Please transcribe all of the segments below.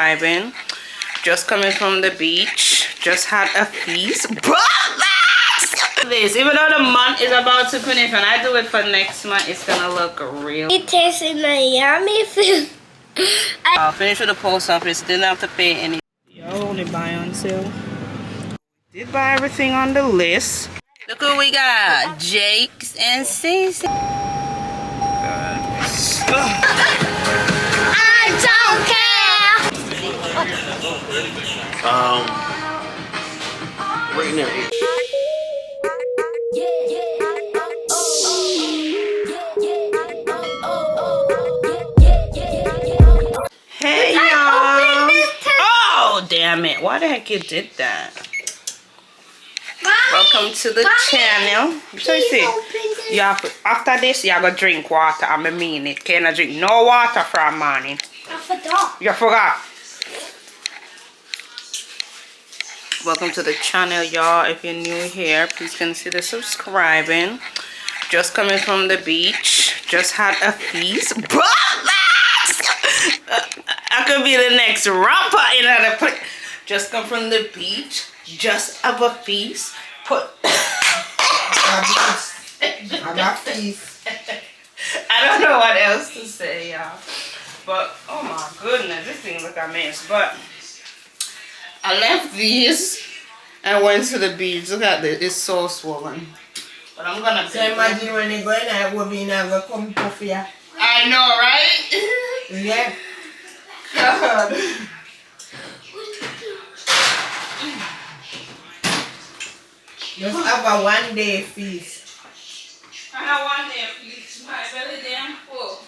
subscribing. Just coming from the beach. Just had a feast. This, even though the month is about to finish, when I do it for next month, it's gonna look real. It tastes yummy food. I'll finish with the post office. Didn't have to pay any. Y'all only buy on sale. Did buy everything on the list. Look what we got. Jake's and Cece. I don't care. Right now. Hey y'all. Oh damn it. Why the heck you did that? Welcome to the channel. So you see, you have to, after this, you have to drink water. I mean it. Can't drink no water from morning. I forgot. You forgot. Welcome to the channel, y'all. If you're new here, please consider subscribing. Just coming from the beach. Just had a feast. I could be the next rapper in another place. Just come from the beach. Just have a feast. Put. I got feast. I don't know what else to say, y'all. But oh my goodness, this thing look a mess. But I left these and went to the beach. Look at this, it's so swollen. But I'm gonna. So imagine when they go in, I will be now gonna come puff ya. I know, right? Yeah. God. Just have a 1 day feast. I have 1 day feast. My belly damn full.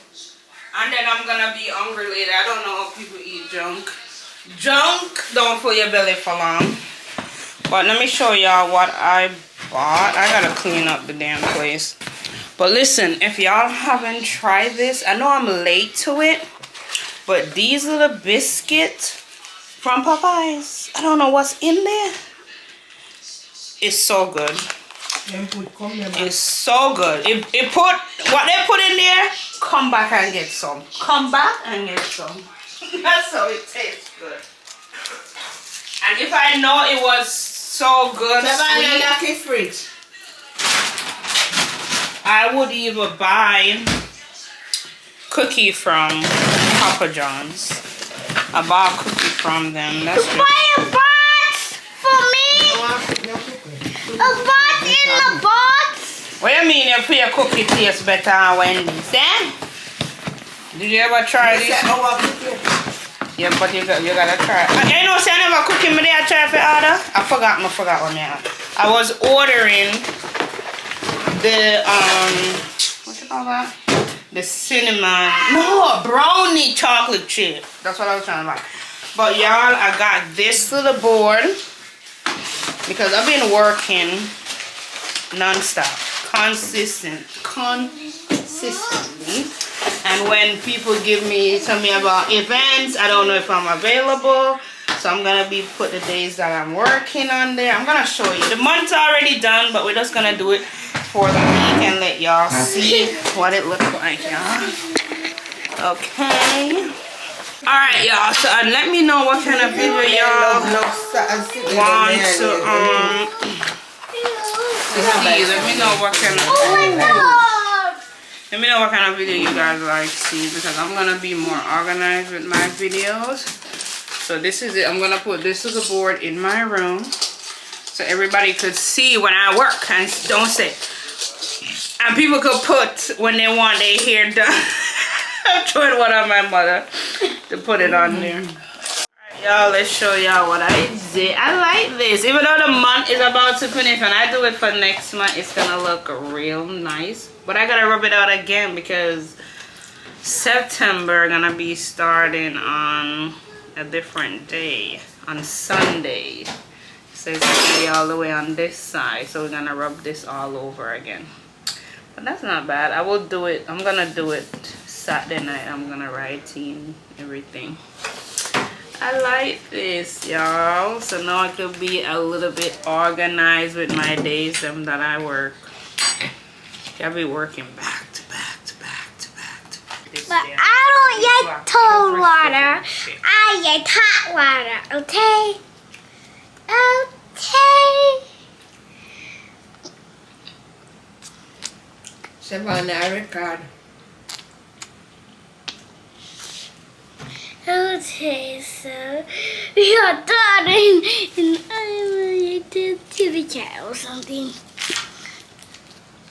And then I'm gonna be hungry later. I don't know how people eat junk. Junk don't fill your belly for long. But let me show y'all what I bought. I gotta clean up the damn place. But listen, if y'all haven't tried this, I know I'm late to it, but these little biscuits from Popeyes, I don't know what's in there. It's so good. It's so good. It put what they put in there. Come back and get some. Come back and get some. That's how it tastes good. And if I know it was so good, sweet, I would even buy cookie from Papa John's. I bought a cookie from them. That's Buy a box for me. A box in the box. What do you mean if your cookie tastes better than Wendy's, eh? Did you ever try this? Yeah, but you gotta try it. You know, say I never cooking me there, I try for order. I forgot what me had. I was ordering the, what you call that? The cinnamon, no, brownie chocolate chip. That's what I was trying to buy. But y'all, I got this little board because I've been working non-stop, consistently. And when people tell me about events, I don't know if I'm available. So I'm gonna put the days that I'm working on there. I'm gonna show you. The month's already done, but we're just gonna do it for the week and let y'all see what it looks like, y'all. Okay. Alright, y'all. So let me know what kind of video y'all want to see. Let me know what kind of Let me know what kind of video you guys like to see, because I'm gonna be more organized with my videos. So this is it. I'm gonna put this as a board in my room so everybody could see when I work and don't say. And people could put when they want their hair done. I'm trying one of my mother to put it on there. Alright, y'all, let's show y'all what I did. I like this. Even though the month is about to finish, when I do it for next month, it's gonna look real nice. But I gotta rub it out again because September gonna be starting on a different day, on Sunday. So it's gonna be all the way on this side. So we're gonna rub this all over again. But that's not bad. I will do it. I'm gonna do it Saturday night. I'm gonna write in everything. I like this, y'all. So now I could be a little bit organized with my days that I work. I'll be working back to back to back to back to back. But I don't like cold water. I like hot water. Okay. Okay. Savannah, record. Okay, so we are done and I will to the cat or something.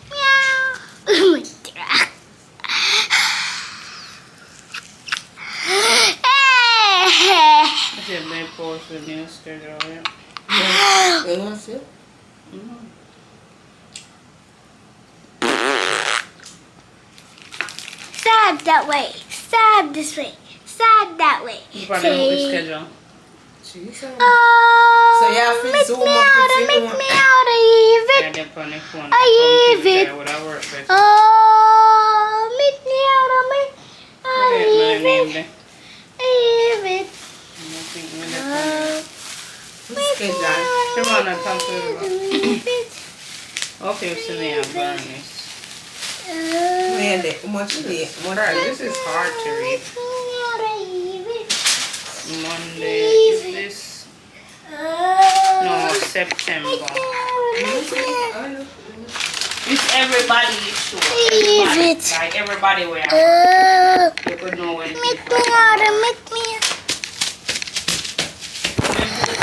Meow. Oh my God. I said they post the new schedule, yeah. You want to see? Sad that way. Sad this way. Sad that way. You probably know the schedule. Jesus. Oh, So you have to make zoom me up out, if you make want. me out, I leave Yeah, it. they're on the phone. I leave it. Would I work better? Oh, make me out, I Wait, my leave name it. there. I leave it. Nothing with the phone. Who's schedule? Come on, I'll come to the Leave it. okay, so they have varnish. Where they? How much they? Right, this is hard to read. Make me out, I leave it. Monday, is this? No, September. It's everybody issue. Everybody, Leave it. like everybody where you could know when Make people me come. out, make me out.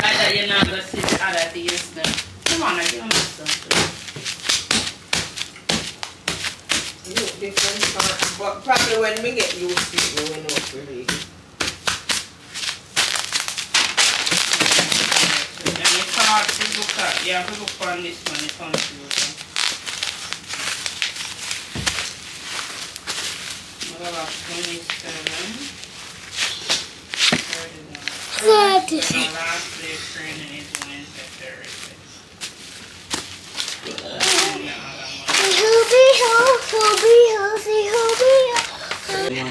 Either you're not going to see the other things then. Come on, I give them something. Look different part, but probably when we get used to it, we know what we read. And it's hard to look at. Yeah, to look on this one, it's on computer. What about 27? 39. Sad. My last day of training is Wednesday, Thursday.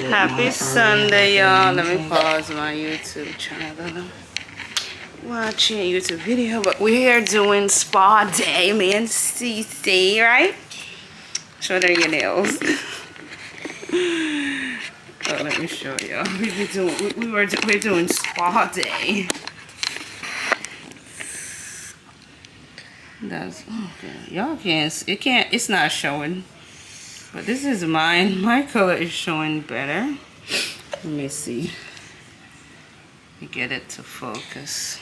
Happy Sunday, y'all. Let me pause my YouTube channel. Watching a YouTube video, but we're here doing spa day, me and Cece, right? Show them your nails. Oh, let me show y'all. We're doing spa day. That's okay. Y'all can't. It's not showing. But this is mine. My color is showing better. Let me see. Let me get it to focus.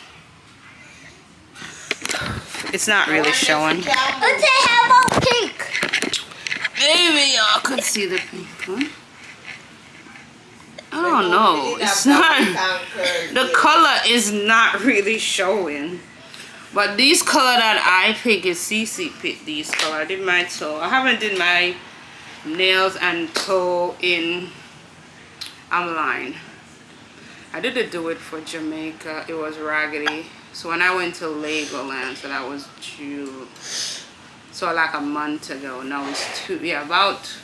It's not really showing. Let's say how about pink? Maybe y'all could see the pink one. I don't know. It's not. The color is not really showing. But these color that I pick is CC picked these color. I did my toe. I haven't did my nails and toe in online. I didn't do it for Jamaica. It was raggedy. So when I went to Legoland, so that was June. So like a month ago. Now it's about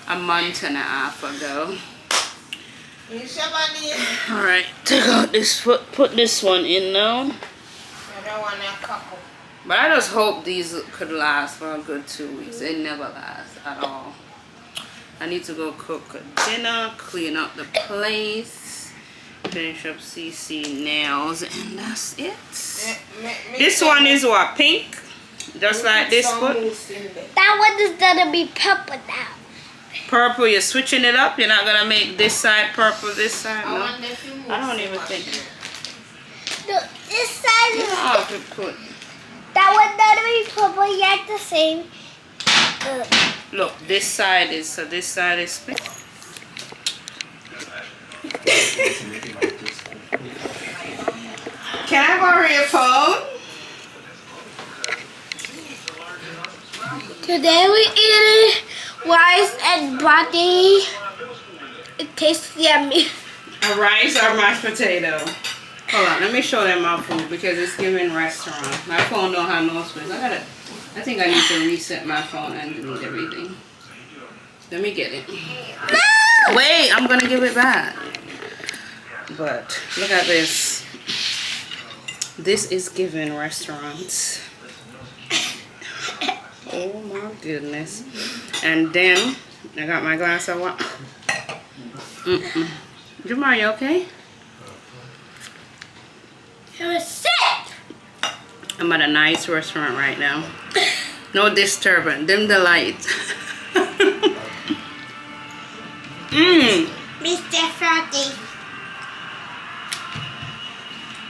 a month and a half ago. Alright, take out this put this one in now. But I just hope these could last for a good 2 weeks. They never last at all. I need to go cook dinner, clean up the place, finish up CC nails, and that's it. This one is what, pink? Just like this foot? That one is gonna be purple now. Purple, you're switching it up? You're not gonna make this side purple, this side? No? I don't even think. No, this side is Oh, good put. that one gonna be purple yet the same. Look, this side is, so this side is split. Can I borrow your phone? Today we eating rice and broccoli. It tastes yummy. A rice or mashed potato? Hold on, let me show them my food because it's giving restaurant. My phone don't have no space. I think I need to reset my phone and delete everything. Let me get it. No! Wait, I'm gonna give it back. But look at this. This is giving restaurants. Oh my goodness. And then I got my glass of water. Jamar, you okay? You're sick. I'm at a nice restaurant right now. No disturbance. Dim the lights. Mr. Froggy.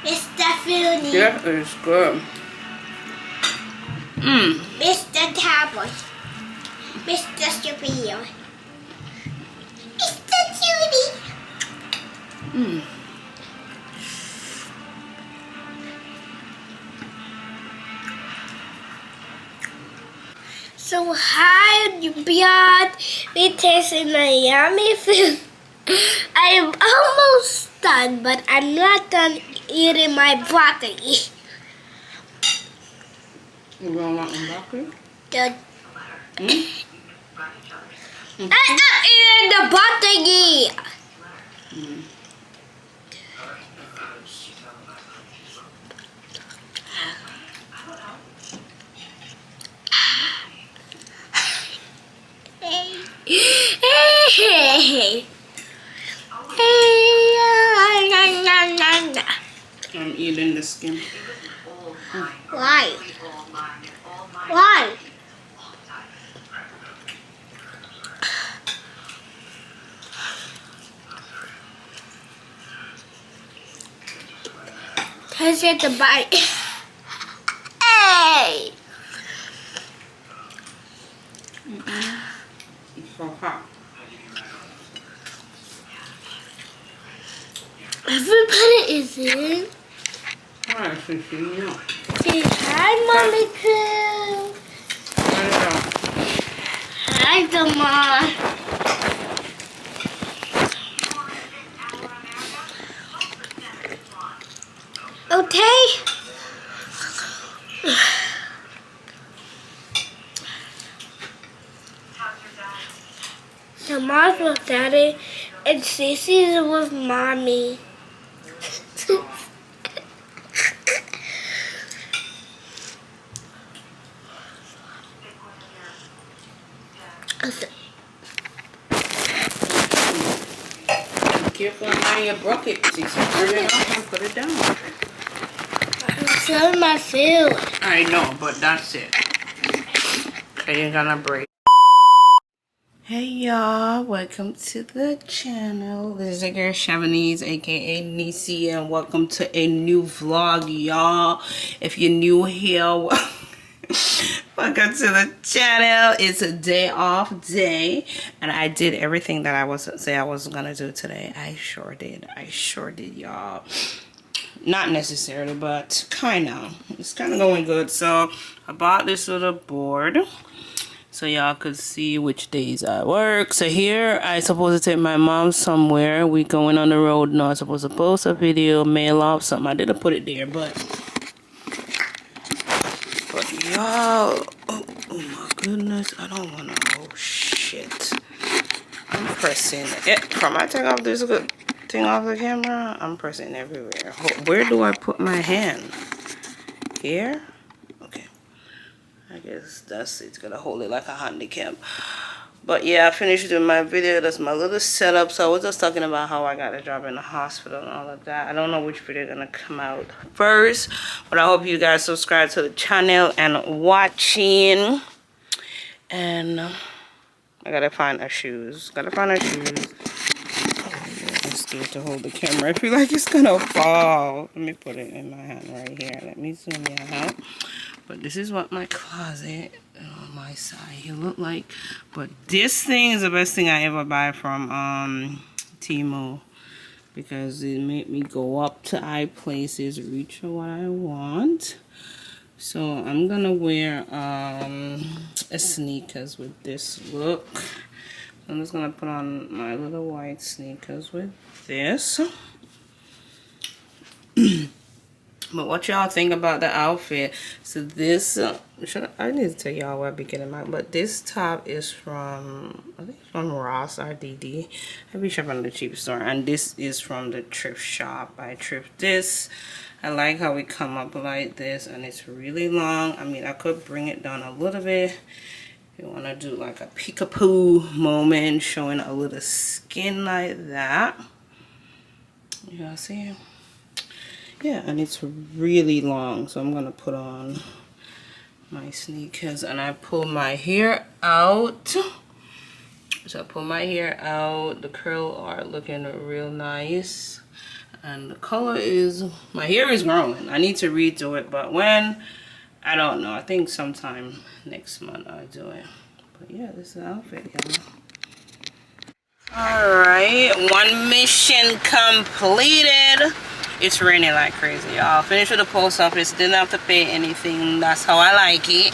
Mr. Foodie. That is good. Mr. Cowboy. Mr. Stupido. Mr. Cutie. So hi, beyond me tasting my yummy food. I am almost done, but I'm not done eating my broccoli. You don't want some broccoli? The I'm not eating the broccoli. I'm eating the skin. Why? Why? Taste it the bite. Hey! It's so hot. Everybody is in. Alright, Sissy, no. Say hi, Mommy Crew. Turn it off. Hi, Grandma. Okay. The mom's with Daddy, and Cece's with Mommy. Be careful on how you broke it, Sissy. Turn it off and put it down. I'm selling my food. I know, but that's it. Okay, you're gonna break. Hey y'all, welcome to the channel. This is your girl Chavanese, aka Nisi, and welcome to a new vlog, y'all. If you're new here, welcome to the channel. It's a day off day, and I did everything that I was gonna do today. I sure did, y'all. Not necessarily, but kind of. It's kind of going good. So I bought this little board so y'all could see which days I work. So here I supposed to take my mom somewhere. We going on the road now. I'm supposed to post a video, mail off something. I didn't put it there, but y'all, oh my goodness, I don't wanna, oh shit, I'm pressing it. From I take off this good thing off the camera, I'm pressing everywhere. Where do I put my hand? Here? Okay, I guess that's it's gonna hold it like a handicap. But yeah, I finished doing my video. That's my little setup. So I was just talking about how I got a job in the hospital and all of that. I don't know which video gonna come out first, but I hope you guys subscribe to the channel and watching. And I gotta find our shoes. I'm scared to hold the camera. I feel like it's gonna fall. Let me put it in my hand right here. Let me zoom you out. But this is what my closet on my side here look like. But this thing is the best thing I ever buy from Temu, because it made me go up to high places, reach for what I want. So I'm gonna wear sneakers with this look. I'm just gonna put on my little white sneakers with this. But what y'all think about the outfit? So this, I need to tell y'all where I be getting mine. But this top is from, I think it's from Ross RDD. I be shopping at the cheap store. And this is from the thrift shop. I thrift this. I like how it come up like this, and it's really long. I mean, I could bring it down a little bit You want to do like a peekaboo moment, showing a little skin like that. You guys see? Yeah, and it's really long, so I'm gonna put on my sneakers and I pull my hair out. So I pull my hair out. The curls are looking real nice, and the color is, my hair is growing. I need to redo it, but when, I don't know. I think sometime next month I'll do it. But yeah, this is the outfit, y'all. Alright, one mission completed. It's raining like crazy, y'all. Finished with the post office. Didn't have to pay anything. That's how I like it.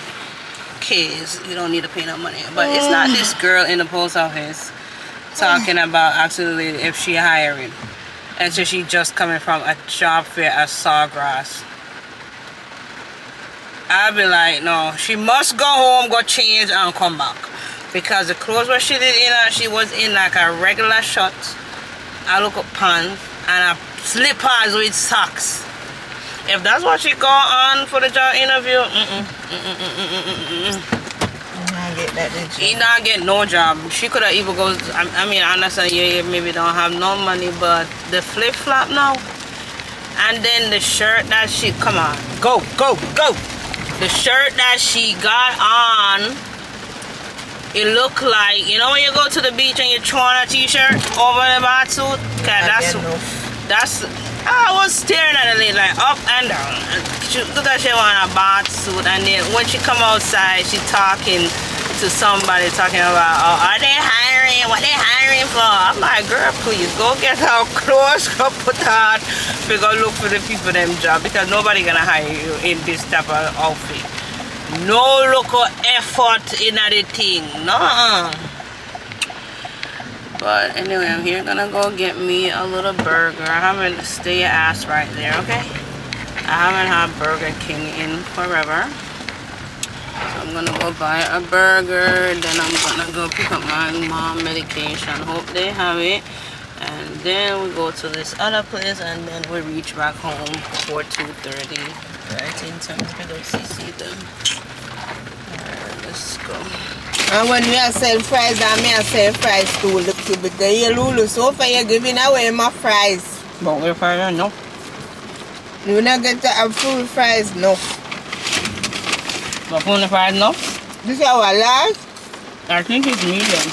Kids, you don't need to pay no money. But it's not this girl in the post office talking about actually if she hiring. And so she just coming from a job fair at Sawgrass. I'll be like, no, she must go home, go change, and come back. Because the clothes where she did in, she was in like a regular shirt, I look up pants, and a slippers with socks. If that's what she go on for the job interview, he not get no job. She could have even go. I mean, I understand you maybe don't have no money, but the flip flop now, and then the shirt that she, come on, go. The shirt that she got on, it look like, you know when you go to the beach and you throw on a t-shirt over the bathsuit? That's I was staring at the lady like up and down. She look like she want a bathsuit, and then when she come outside, she talking to somebody, talking about, oh, are they hiring? What they hiring for? I'm like, girl, please go get her clothes, go put her, we go look for the people them job, because nobody gonna hire you in this type of outfit. No local effort in the thing, no. But anyway, I'm here gonna go get me a little burger. I haven't, stay your ass right there, okay? I haven't had Burger King in forever. So I'm gonna go buy a burger, then I'm gonna go pick up my mom medication. Hope they have it. And then we go to this other place, and then we reach back home before 2:30. Right in time to go see them. Alright, let's go. And when we are selling fries, and me are selling fries too, look to because you Lulu, so far you're giving away my fries. But we're frying, no? You not get to have full fries, no. But full fries, no? This is our large? I think it's medium.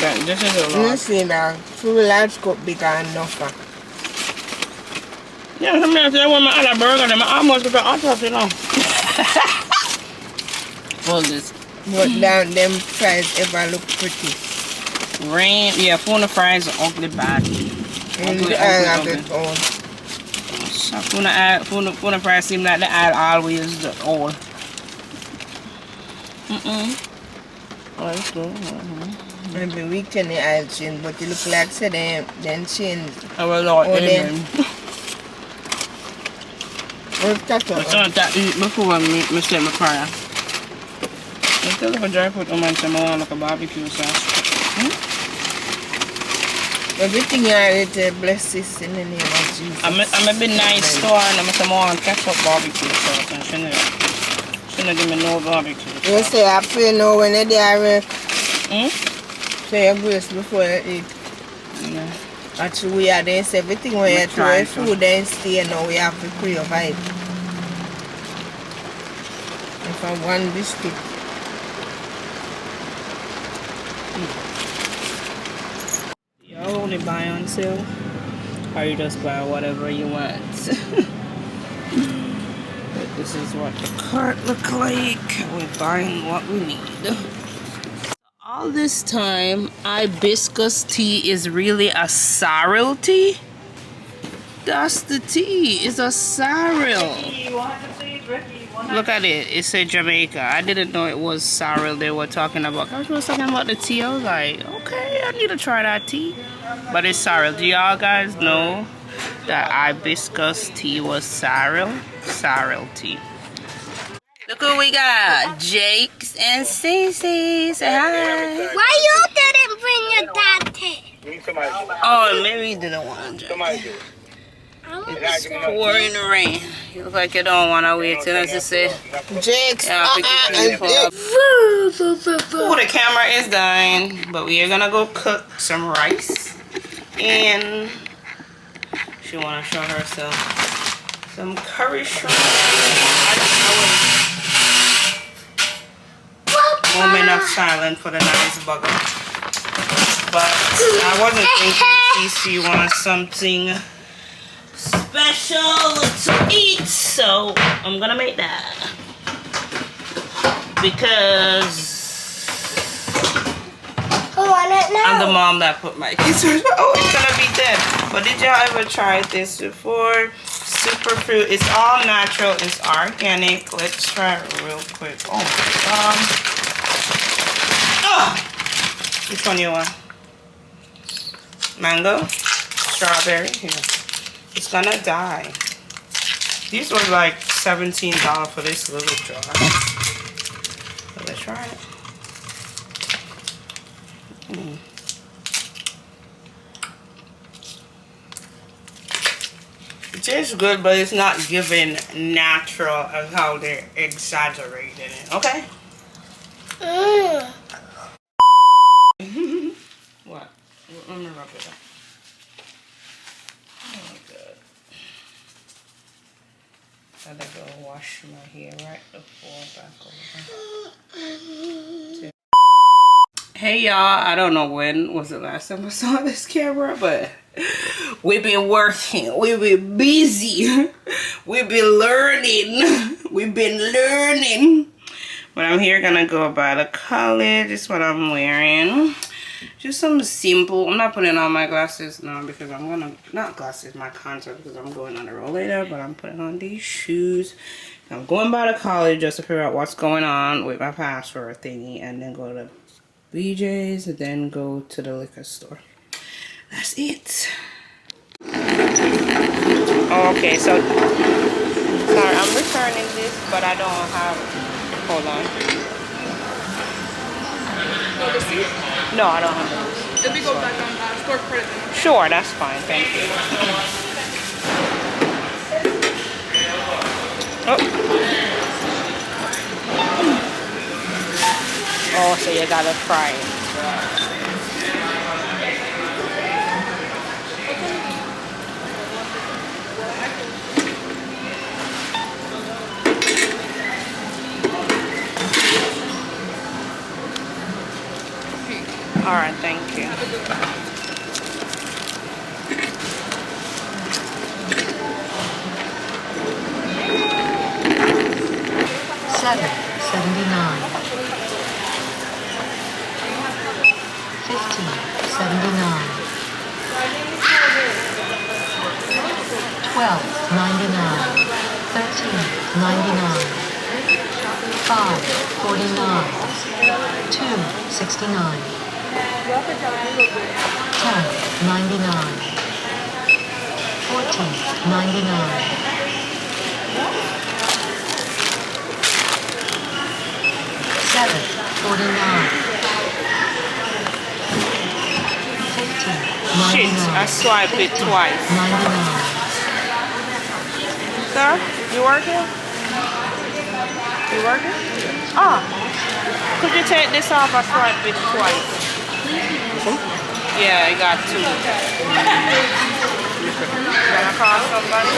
Yeah, this is a You large. see now, full large cup bigger enough. Yeah, sometimes I want my other burger, then I almost get the autopsy, you know. What's this? But down them fries ever look pretty. Rain, yeah, full fries are ugly bad. Ugly. Full fries seem like the aisle always the old. Oh, that's good. Every weekend the aisle change, but it look like say then change. Oh, well, Lord, amen. What's that? It's not that eat before I say my prayer. Instead of a dry food, I might say I want like a barbecue sauce. Everything you are to bless this in the name of Jesus. I'm a bit nice store, and I'm say I want ketchup barbecue sauce, and she not give me no barbecue. You say I pray now when they are say your grace before you eat. Yeah. Actually, we are there, everything when you try food then stay now, we have to pray over it. If I want biscuit. You only buy on sale, or you just buy whatever you want. But this is what the cart look like. We're buying what we need. All this time, hibiscus tea is really a sorrel tea. That's the tea. It's a sorrel. Look at it. It said Jamaica. I didn't know it was sorrel they were talking about. I was talking about the tea. I was like, okay, I need to try that tea. But it's sorrel. Do y'all guys know that hibiscus tea was sorrel? Sorrel tea. Look who we got. Jakes and Cece. Say hi. Why you didn't bring your dad tea? Oh, maybe he didn't want to. I want It's pouring rain. You look like you don't want to wait till as you say. Jakes. Oh, the camera is dying, but we are gonna go cook some rice, and she wanna show herself some curry shrimp. Moment of silence for the nice bugger. But I wasn't thinking CC wanted something special to eat, so I'm gonna make that because I'm the mom that put my kids first. Oh, it's gonna be dead. But did y'all ever try this before? Superfruit. It's all natural. It's organic. Let's try it real quick. Oh my god. Oh! Which one you want? Mango? Strawberry? Here. It's gonna die. These were like $17 for this little jar. So let's try it. It tastes good, but it's not giving natural as how they're exaggerating it. Okay? What? Let me rub it up. Oh, good. I gotta go wash my hair right before back over. Hey y'all, I don't know when was the last time I saw this camera, but we've been working, we've been busy, we've been learning, But I'm here gonna go by the college. This is what I'm wearing. Just some simple. I'm not putting on my glasses now because I'm gonna, not glasses, my contacts, because I'm going on the road later, but I'm putting on these shoes. I'm going by the college just to figure out what's going on with my password thingy, and then go to BJ's and then go to the liquor store. That's it. Okay, so sorry, I'm returning this, but I don't have, hold on. No, I don't have it. Let me go back on store credit. Sure, that's fine, thank you. Oh, so you gotta fry it. All right, thank you. $7.79. $15.79. $12.99. $13.99. $5.49. $2.69. $10.99. $14.99. $7.49. Shit, I swiped it twice. $99. Sir, you working? You working? Oh, could you take this off? I swiped it twice. Yeah, I got two. Gonna call somebody?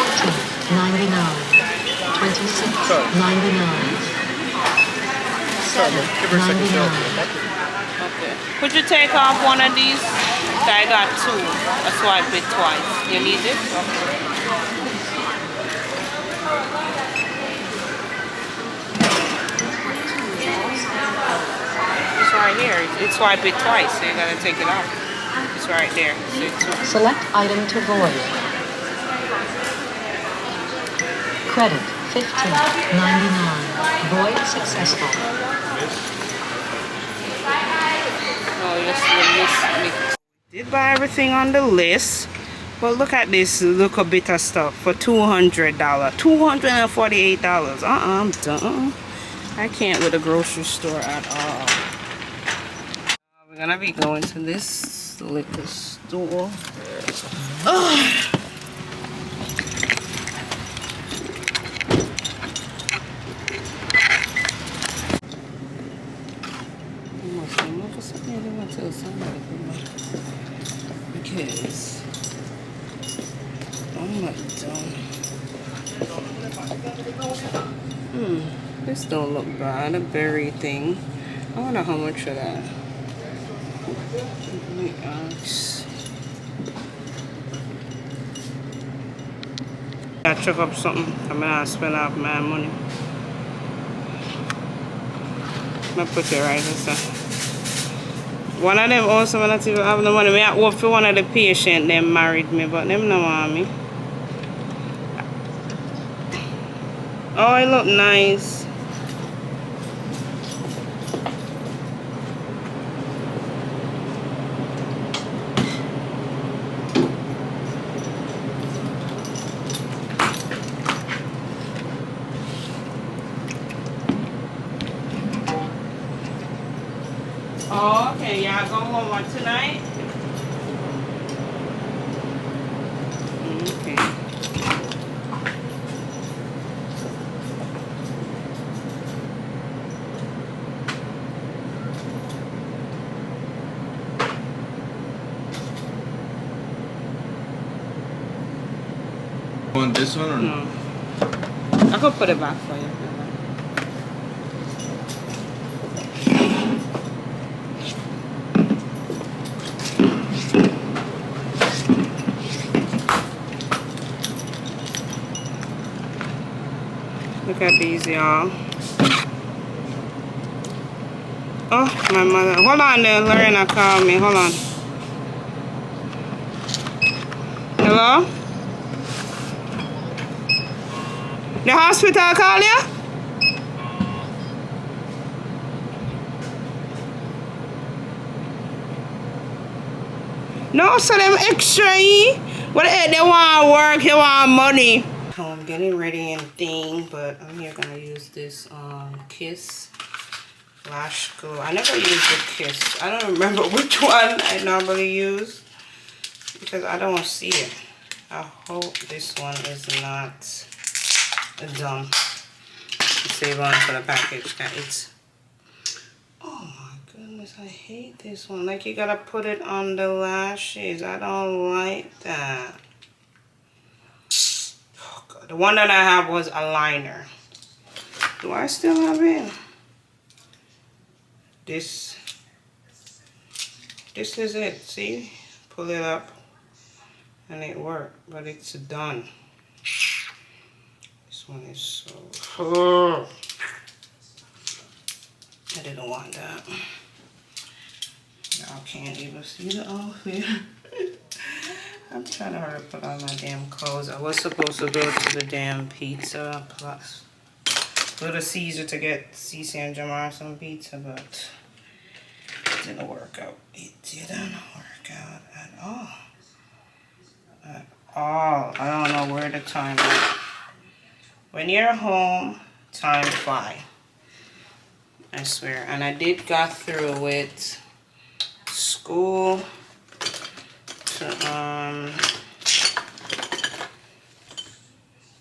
$99. $26.99. $7.99. Okay. Could you take off one of these? I got two. I swiped it twice. You need this? Okay. It's right here. It's swiped it twice, so you gotta take it off. It's right there. Select item to void. Credit $15.99. Void successful. Oh, let's did buy everything on the list, but look at this little bit of stuff for $200. $248. I'm done. I can't with a grocery store at all. We're gonna be going to this liquor store. This don't look bad. A berry thing. I wonder how much of that. Let me ask. I chuck up something. I'm gonna spend out my money. I'm gonna put it right there. One of them also when I even have no money. I work for one of the patients. Them married me, but them no want me. Oh, it look nice. Oh, okay. Y'all go home on tonight? Okay. Want this one or no? No. I could put it back for you. Look at these, y'all. Oh, my mother. Hold on there. Lorena called me. Hold on. Hello? The hospital call you? No, so them extra, what they want work, they want money. Oh, I'm getting ready and thing, but I'm here gonna use this Kiss Lash Glue. I never use the Kiss. I don't remember which one I normally use because I don't see it. I hope this one is not done. Save on for the package, guys. Oh my goodness, I hate this one. Like you gotta put it on the lashes. I don't like that. Oh God. The one that I have was a liner. Do I still have it? This is it. See? Pull it up and it worked, but it's done. This one is so... Oh. I didn't want that. Y'all can't even see the outfit. I'm trying to hurry up put on my damn clothes. I was supposed to go to the damn pizza plus go to Caesar to get Cece and Jamar some pizza, but it didn't work out. It didn't work out at all. At all. I don't know where the time is. When you're home, time flies. I swear. And I did got through with school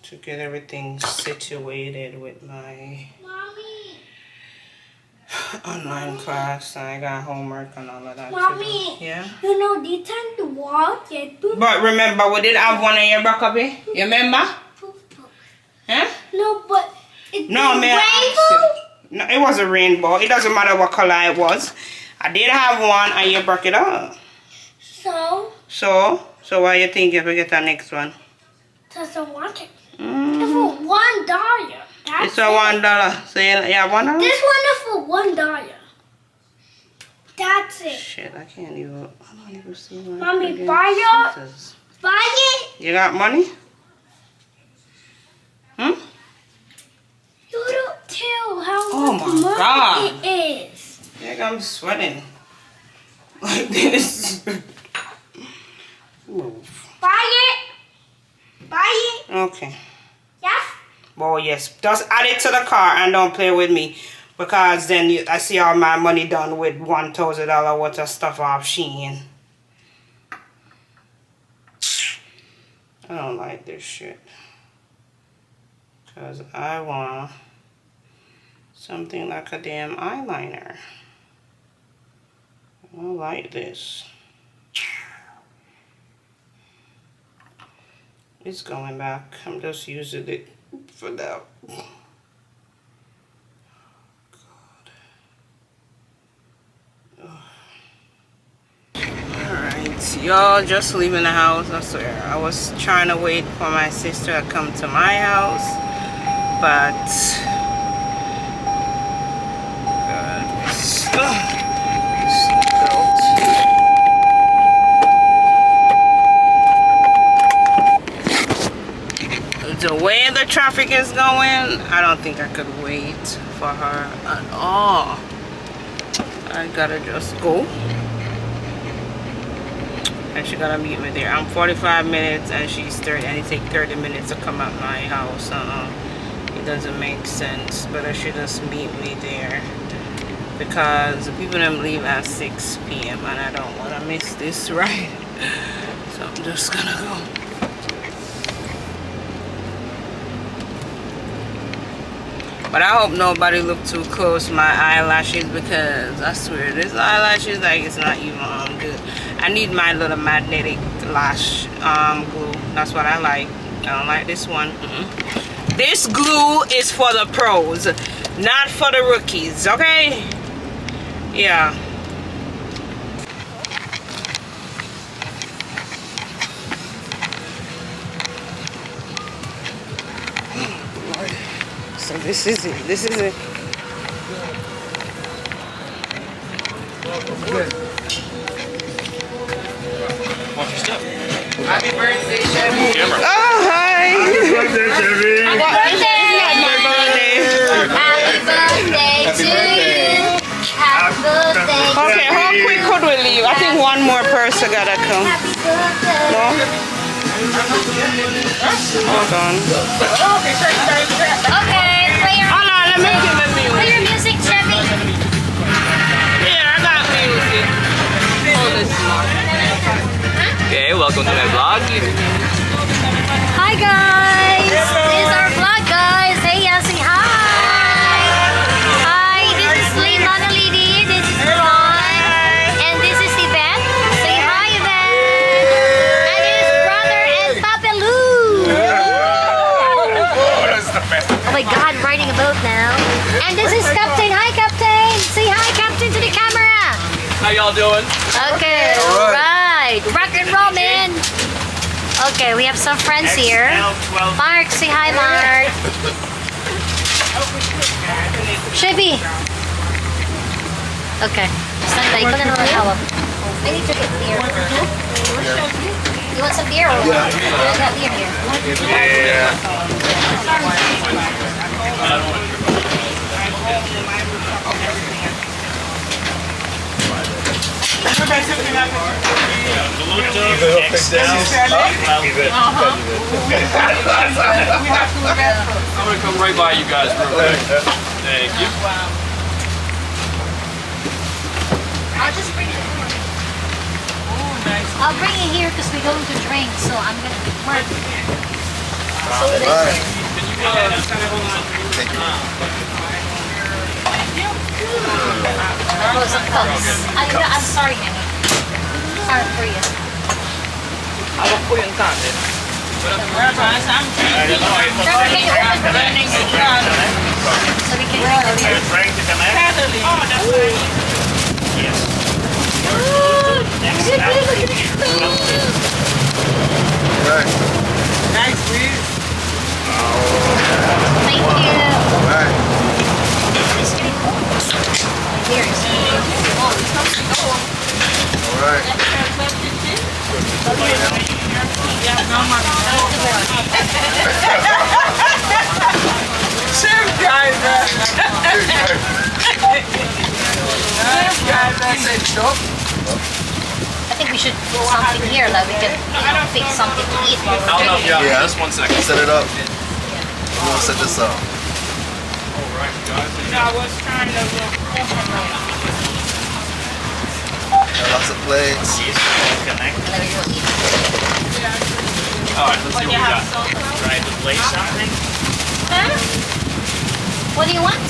to get everything situated with my online class. And I got homework and all of that. Mommy, yeah. you know this time to walk. But remember, we did have one of your broccoli. You remember? Huh? No, but it's No, man. rainbow. No, it was a rainbow. It doesn't matter what color it was. I did have one and you broke it up. So why you think if we get the next one? Because I want it. It's for $1. It's for $1. So you have $1? This one is for $1. That's it. Shit, I can't even. I don't even see my Mommy, friggin' buy it. scissors. Buy it. You got money? Hmm? You don't tell how Oh much my money God. it is. Yeah, I'm sweating. Like this. Move. Buy it. Buy it. Okay. Yes. Well, yes. Just add it to the car and don't play with me. Because then I see all my money done with $1,000 worth of stuff off Shein. I don't like this shit. Because I want something like a damn eyeliner. I don't like this. It's going back. I'm just using it for now. Alright, y'all, just leaving the house. I swear, I was trying to wait for my sister to come to my house, but the way the traffic is going, I don't think I could wait for her at all. I gotta just go. And she gotta meet me there. I'm 45 minutes and she's 30, and it takes 30 minutes to come out my house. It doesn't make sense. But I should just meet me there, because the people them leave at 6 p.m. and I don't want to miss this ride. So I'm just gonna go. But I hope nobody look too close to my eyelashes, because I swear this eyelashes, like, it's not even good. I need my little magnetic lash glue. That's what I like. I don't like this one. This glue is for the pros, not for the rookies, okay? Yeah. So this is it. This is it. Happy birthday, Chevy. Oh, hi. Happy birthday, Chevy. Happy birthday to you. Happy birthday. Okay, how quick could we leave? I think one more person gotta come. No? Hold on. Okay, play your, Hold on, let me get the music. play your music, Chevy. Yeah, I got music. Hold this. Okay, welcome to my vlog. Hi guys, this is our vlog, guys. Hey, say hi. Hi, this is Lee Mona Lady. This is Ron, and this is Yvette. Say hi, Yvette. And this is brother and Papa Lou. Oh my God, I'm riding a boat now. And this is Captain. Hi, Captain. Say hi, Captain, to the camera. How y'all doing? Okay, alright. Rock and roll, man. Okay, we have some friends here. Mark, say hi, Mark. Chevy. Okay. Stand by. Ikaw na naman hawak. I need to get beer. You want some beer? Or yeah. We got beer here. I'm gonna come right by you guys real quick. Thank you. I'll just bring it here. I'll bring it here because we're going to drink, so I'm gonna work. So it is. Thank you. Oh, some cups. I'm sorry, honey. Sorry for you. Hawak po yung kanin. So we can drink the beer. Right. Thank you. Right. Here is All right. Same guy, man. I think we should do something here, like we can fix something to eat while we're drinking. Yeah. Just 1 second. Set it up. We'll set this up. I was trying to look. Lots of plates. Alright, let's see what we got. Try to play something. Huh? What do you want?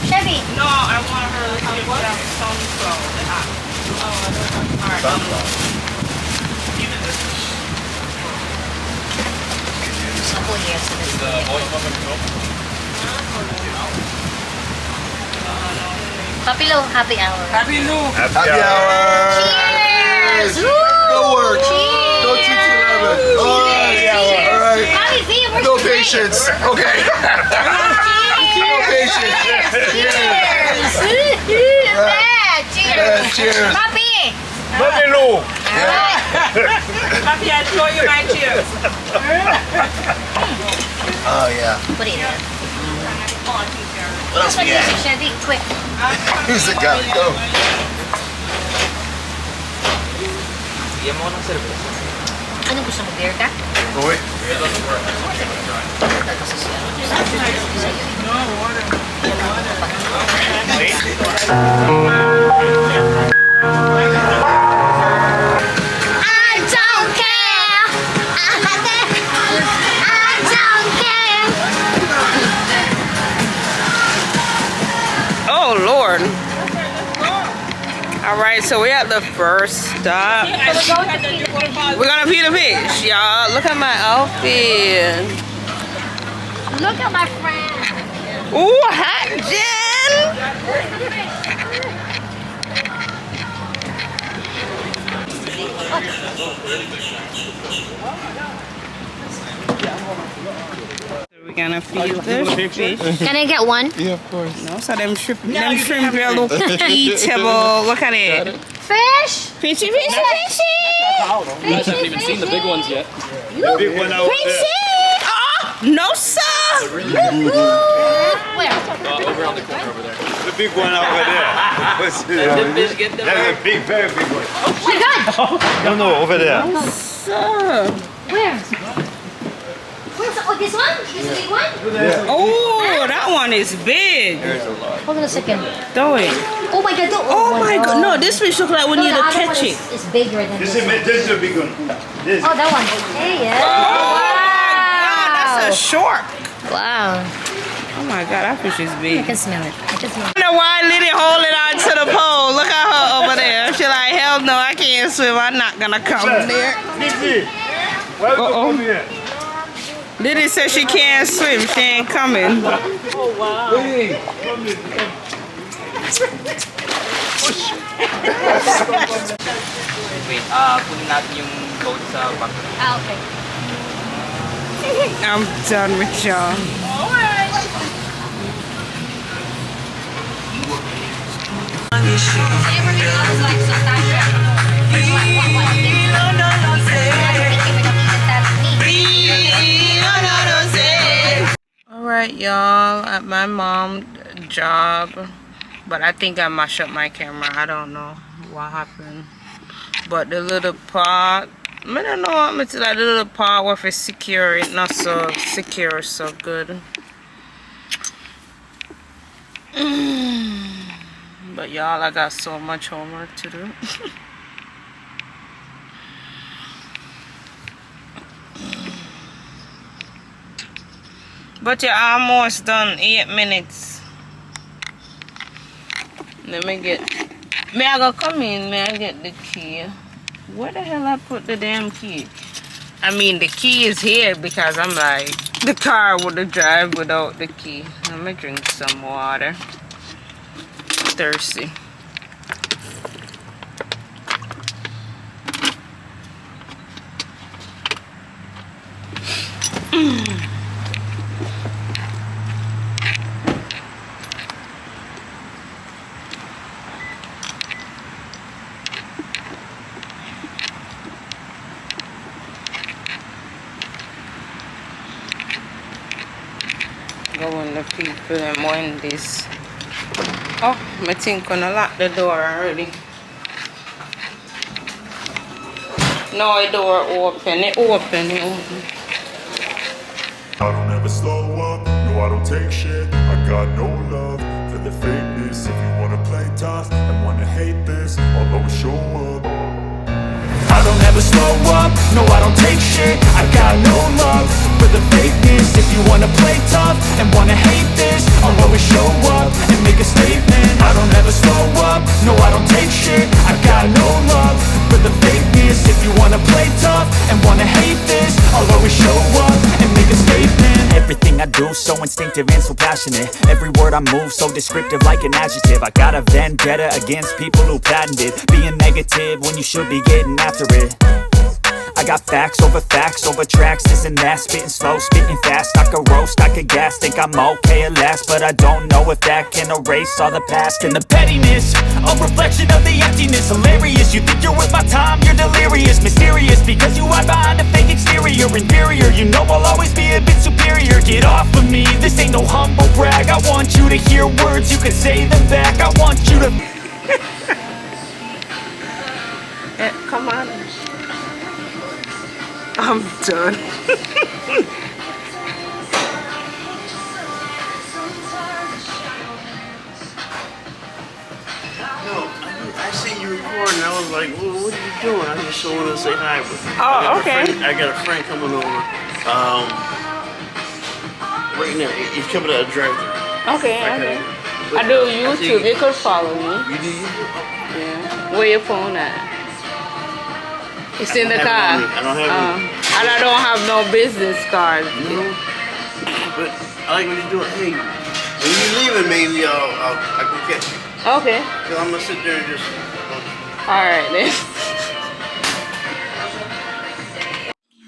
Chevy. No, I want her to give them sunflower. Sunflower. couple years. Puppy Lou, happy hour. Happy hour. Cheers! Woo! Go work. Cheers! Don't teach 11. All right. Mommy, see, we're No straight. patience. Okay. No patience. Cheers! Cheers! Yeah, cheers. Puppy! Puppy Lou. Papi, I'll show you my cheers. Oh yeah. Put it in there. What else we got? Chevy, quick. Music gotta go. Ano gusto mo, beer ka? Boy. I don't care. I don't care. Oh Lord. All right, so we're at the first stop. We're gonna feed the fish, y'all. Look at my outfit. Look at my friend. Ooh, hot Jen. We're gonna feed the fish. Can I get one? Yeah, of course. No, so them shrimp real look eatable. Look at it. Fish? Fishy, fishy, fishy. You guys haven't even seen the big ones yet. Big one out there. Oh, no, sir. Where? Over on the corner over there. The big one over there. What's it? That's a big, very big one. Oh my God! No, over there. Sir. Where? Oh, this one? This big one? Oh, that one is big. Hold on a second. Throw it. Oh my God! Oh my God. No, this fish look like we need to catch it. It's bigger than This this one. is a big one. This. Oh, that one. Hey, yeah. Wow, that's a shark. Wow. Oh my God, that fish is I big. can smell it. I can smell it. I wonder why Liddy holding on to the pole. Look at her over there. She like, hell no, I can't swim. I'm not gonna come there. Dizzy. Why you come here? Liddy said she can't swim. She ain't coming. Wait, kunin natin yung code sa back. Ah, okay. I'm done with y'all. Everything else is like sometimes. Alright, y'all, at my mom's job. But I think I mashed up my camera. I don't know what happened. But the little part, I don't know what it's like. The little part where it's secure, it's not so secure, so good. But y'all, I got so much homework to do. But you're almost done. 8 minutes. Let me get. May I go come in? May I get the key? Where the hell I put the damn key? I mean, the key is here because I'm like, the car would drive without the key. Let me drink some water. Thirsty. Go in the people and wind this. Oh, I think I'm gonna lock the door already. No, the door open. It open. I don't ever slow up, no I don't take shit. I got no love for the fakeness. If you wanna play tough and wanna hate this, I'll always show up. I don't ever slow up, no I don't take shit. I got no love for the fakeness. If you wanna play tough and wanna hate this, I'll always show up and make a statement. I don't ever slow up, no I don't take shit. I got no love for the fakeness. If you wanna play tough and wanna hate this, I'll always show up and make a statement. everything I do, so instinctive and so passionate. Every word I move, so descriptive like an adjective. I got a vendetta against people who patented being negative when you should be getting after it. I got facts over tracks, this and that. Spitting slow, spitting fast, I could roast, I could gas. Think I'm okay at last, but I don't know if that can erase all the past. And the pettiness, a reflection of the emptiness. Hilarious, you think you're worth my time, you're delirious. Mysterious, because you hide behind a fake exterior. Inferior, you know I'll always be a bit superior. Get off of me, this ain't no humble brag. I want you to hear words, you can say them back. I want you to Come on. I'm done. I seen you recording. I was like, well, what are you doing? I just wanted to say hi. Oh, okay. I got a friend coming over. Right now, he's coming to a drive-thru. Okay. I do YouTube. You could follow me. You do YouTube? Yeah. Where your phone at? It's in the car. I don't have it. And I don't have no business card. No. But I like what you're doing. Hey, when you're leaving, maybe I can catch you. Okay. Cause I'm gonna sit there and just. Alright then.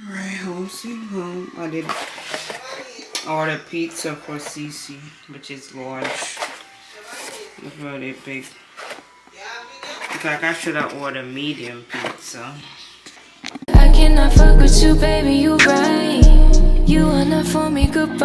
Alright, home sweet home. I did order pizza for Cece, which is large. It's really big. In fact, I should have ordered medium pizza. I cannot fuck with you, baby, you right. You are not for me, goodbye.